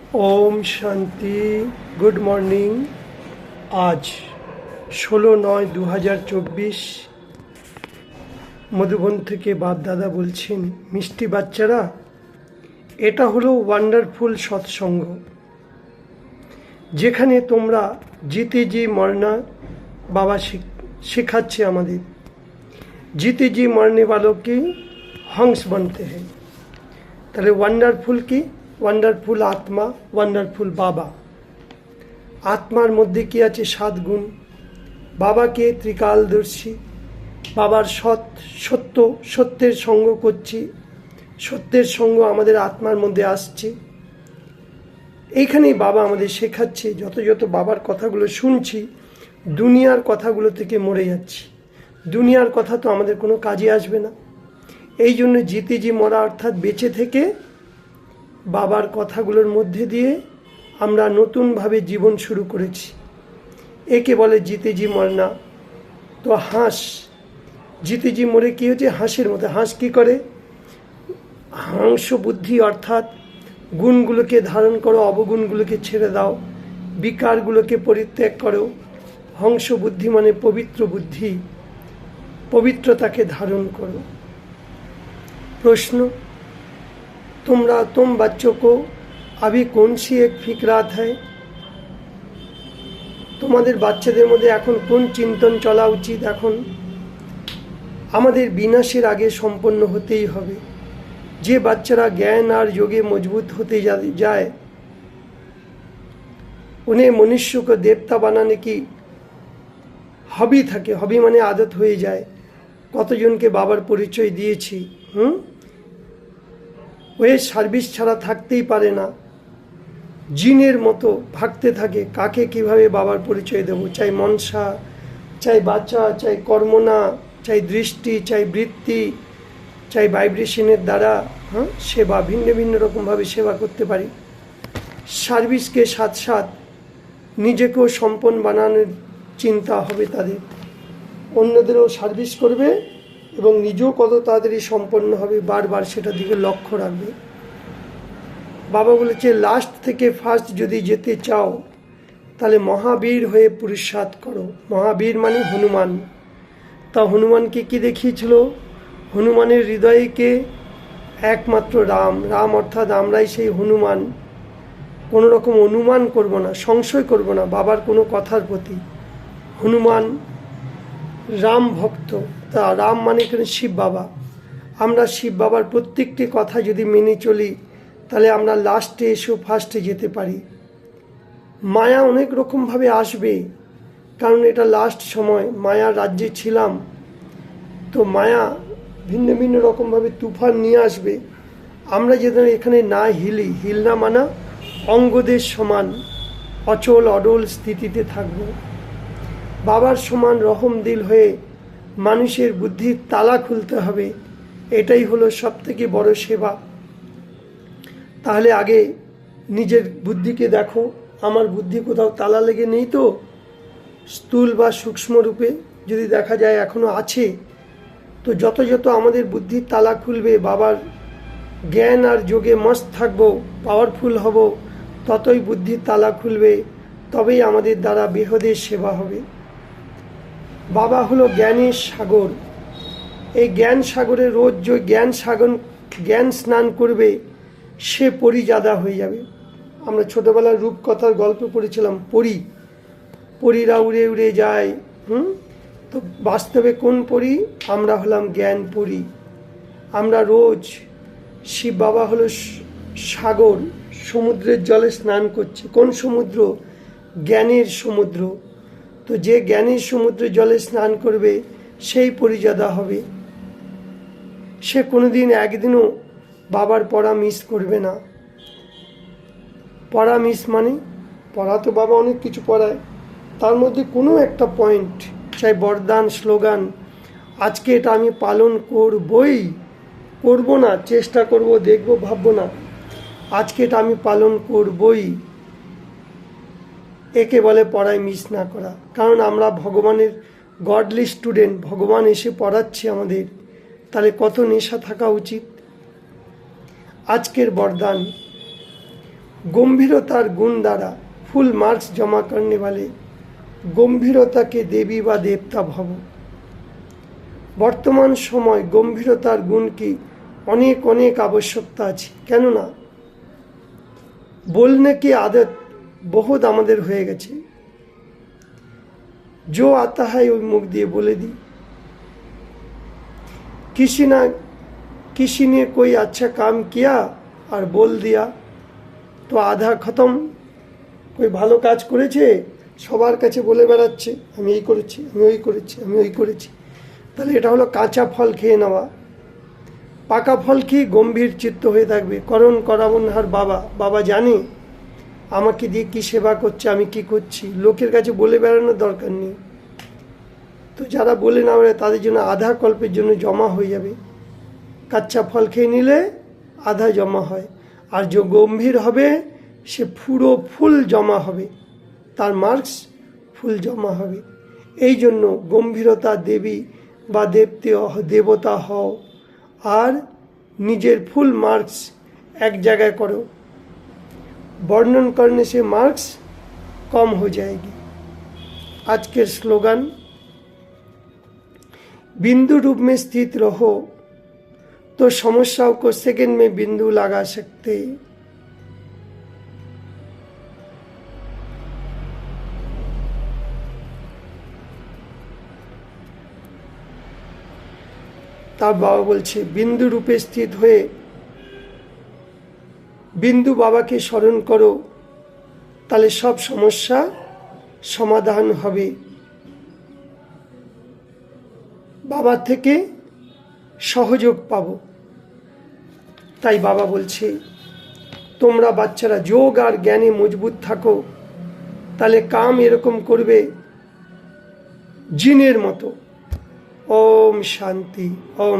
Om Shanti. Good morning. आज 16/9/2024 মধুবন থেকে বাপ দাদা বলছেন, মিষ্টি বাচ্চারা, এটা হলো ওয়ান্ডারফুল সৎসঙ্গ, যেখানে তোমরা जीते जी मरना बाबा सिखाচ্ছে আমাদের। जीते जी मरने वालों की हंस बनते हैं। তাহলে ওয়ান্ডারফুল কি? ওয়ান্ডারফুল আত্মা, ওয়ান্ডারফুল বাবা। আত্মার মধ্যে কি আছে? 7 গুণ। বাবাকে ত্রিকালদর্শী, বাবার সত্যের সঙ্গ করছি, সত্যের সঙ্গ আমাদের আত্মার মধ্যে আসছে। এইখানেই বাবা আমাদের শেখাচ্ছে। যত যত বাবার কথাগুলো শুনছি, দুনিয়ার কথাগুলো থেকে মরে যাচ্ছি। দুনিয়ার কথা তো আমাদের কোনো কাজে আসবে না। এই জন্য জিতে জি মরা, অর্থাৎ বেঁচে থেকে বাবার কথাগুলোর মধ্যে দিয়ে আমরা নতুনভাবে জীবন শুরু করেছি। একে বলে জিতে জি মরনা। তো হাঁস, জিতে জি মরে কী হচ্ছে? হাঁসের মতো। হাঁস কী করে? হাংস বুদ্ধি, অর্থাৎ গুণগুলোকে ধারণ করো, অবগুণগুলোকে ছেড়ে দাও, বিকারগুলোকে পরিত্যাগ করো। হংস বুদ্ধি মানে পবিত্র বুদ্ধি, পবিত্রতাকে ধারণ করো। प्रश्न, तुम बच्चों को अभी कौन सी एक फिक्रात है? তোমাদের বাচ্চাদের মধ্যে এখন কোন চিন্তন চলা উচিত? এখন আমাদের বিনাশের আগে সম্পন্ন হতেই হবে। যে বাচ্চারা জ্ঞান আর যোগে মজবুত হতে যায়, उन्हें मनुष्य को देवता बनाने की हबी থাকে। हबी মানে आदत হয়ে যায়। কতজনকে বাবার পরিচয় দিয়েছি। ওই সার্ভিস ছাড়া থাকতেই পারে না, জিনের মতো ভাগতে থাকে। কাকে কিভাবে বাবার পরিচয় দেব? চাই মনসা, চাই বাচ্চা, চাই কর্মনা, চাই দৃষ্টি, চাই বৃত্তি, চাই ভাইব্রেশনের দ্বারা সেবা। ভিন্ন ভিন্ন রকমভাবে সেবা করতে পারি। সার্ভিসকে সাথ সাথ নিজেকেও সম্পন্ন বানানোর চিন্তা হবে তাদের। অন্যদেরও সার্ভিস করবে এবং নিজেও কত তাড়াতাড়ি সম্পন্ন হবে, বারবার সেটার দিকে লক্ষ্য রাখবে। বাবা বলেছে, লাস্ট থেকে ফার্স্ট যদি যেতে চাও, তাহলে মহাবীর হয়ে পুরুষার্থ করো। মহাবীর মানে হনুমান। তা হনুমানকে কি দেখিয়েছিল? হনুমানের হৃদয়কে একমাত্র রাম। রাম অর্থাৎ আমরাই সেই হনুমান। কোনো রকম অনুমান করব না, সংশয় করব না বাবার কোনো কথার প্রতি। হনুমান রাম ভক্ত। তা রাম মানে এখানে শিব বাবা। আমরা শিব বাবার প্রত্যেকটি কথা যদি মেনে চলি, তাহলে আমরা লাস্টে এসেও ফার্স্টে যেতে পারি। মায়া অনেক রকমভাবে আসবে, কারণ এটা লাস্ট সময়। মায়ার রাজ্যে ছিলাম, তো মায়া ভিন্ন ভিন্ন রকমভাবে তুফান নিয়ে আসবে। আমরা যেন এখানে না হিলি, হিল না মানা অঙ্গদের সমান অচল অডল স্থিতিতে থাকবো। বাবার সমান রহম দিল হয়ে মানুষের বুদ্ধির তালা খুলতে হবে। এটাই হলো সব থেকে বড় সেবা। তাহলে আগে নিজের বুদ্ধিকে দেখো। আমার বুদ্ধি কোথাও তালা লেগে নেই তো? স্থূল বা সূক্ষ্ম রূপে যদি দেখা যায় এখনও আছে, তো যত যত আমাদের বুদ্ধির তালা খুলবে, বাবার জ্ঞান আর যোগে মস্ত থাকবো, পাওয়ারফুল হব, ততই বুদ্ধির তালা খুলবে। তবেই আমাদের দ্বারা বেহদের সেবা হবে। বাবা হলো জ্ঞানের সাগর। এই জ্ঞান সাগরে রোজ যে জ্ঞান স্নান করবে, সে পরিজাদা হয়ে যাবে। আমরা ছোটবেলার রূপকথার গল্প পড়েছিলাম, পরীরা উড়ে উড়ে যায়। তো বাস্তবে কোন পরী? আমরা হলাম জ্ঞান পরী। আমরা রোজ, শিব বাবা হলো সাগর, সমুদ্রের জলে স্নান করছে। কোন সমুদ্র? জ্ঞানের সমুদ্র। তো যে জ্ঞানের সমুদ্রে জলে স্নান করবে, সেই পরিজাদা হবে। সে কোনোদিন একদিনও বাবার পড়া মিস করবে না। পড়া মিস মানে, পড়া তো বাবা অনেক কিছু পড়ায়, তার মধ্যে কোনো একটা পয়েন্ট, চাই বরদান, স্লোগান, আজকে এটা আমি পালন করবই, করব না, চেষ্টা করব, দেখব, ভাববো না, আজকে এটা আমি পালন করবই। একে বলে পড়ায় মিস না করা। কারণ আমরা ভগবানের গডলি স্টুডেন্ট, ভগবান এসে পড়াচ্ছে আমাদের, তাহলে কত নেশা থাকা উচিত। আজকের বরদান, गंभीरतार गुण द्वारा फुल मार्क्स जमा करने वाले गंभीरता के देवी व देवता भव। बर्तमान समय गंभीरतार गुण की अनेक अनेक आवश्यकता আছে, কেননা बोलने की आदत बहुत আমাদের হয়ে গেছে। जो आता है वो मुख दिए बोले दी। किसी ने कोई अच्छा काम किया और बोल दिया तो आधा खत्म। कोई ভালো কাজ করেছে সবার কাছে বলে বেড়াচ্ছে আমি এই করেছি, আমি ওই করেছি, আমি ওই করেছি, তাহলে এটা হলো কাঁচা ফল খেয়ে নেওয়া। পাকা ফল খেয়ে গম্ভীর চিত্ত হয়ে থাকবে। করণ করাবনহার বাবা, বাবা জানে আমাকে দিয়ে কী সেবা করছে, আমি কি করছি, লোকের কাছে বলে বেড়ানোর দরকার নেই। তো যারা বলে না বেড়ায় তাদের জন্য আধা কল্পের জন্য জমা হয়ে যাবে। কাঁচা ফল খেয়ে নিলে আধা জমা হয়, আর যে গম্ভীর হবে সে পুরো ফুল জমা হবে, তার মার্কস ফুল জমা হবে। এই জন্য গম্ভীরতা দেবী বা দেবতা হও আর নিজের ফুল मार्क्स एक जगह करो, वर्णन करने से मार्क्स कम हो जाएगी। आज के स्लोगन, बिंदु रूप में स्थित रहो तो समस्याओं को सेकंड में बिंदु लगा सकते। তার বাবা বলছে বিন্দু রূপে স্থিত হয়ে বিন্দু বাবাকে স্মরণ করো, তাহলে সব সমস্যা সমাধান হবে। বাবা থেকে সহযোগ পাবো। তাই বাবা বলছে তোমরা বাচ্চারা যোগ আর জ্ঞানে মজবুত থাকো, তাহলে কাম এরকম করবে জিনের মতো। ओम शांति ओम।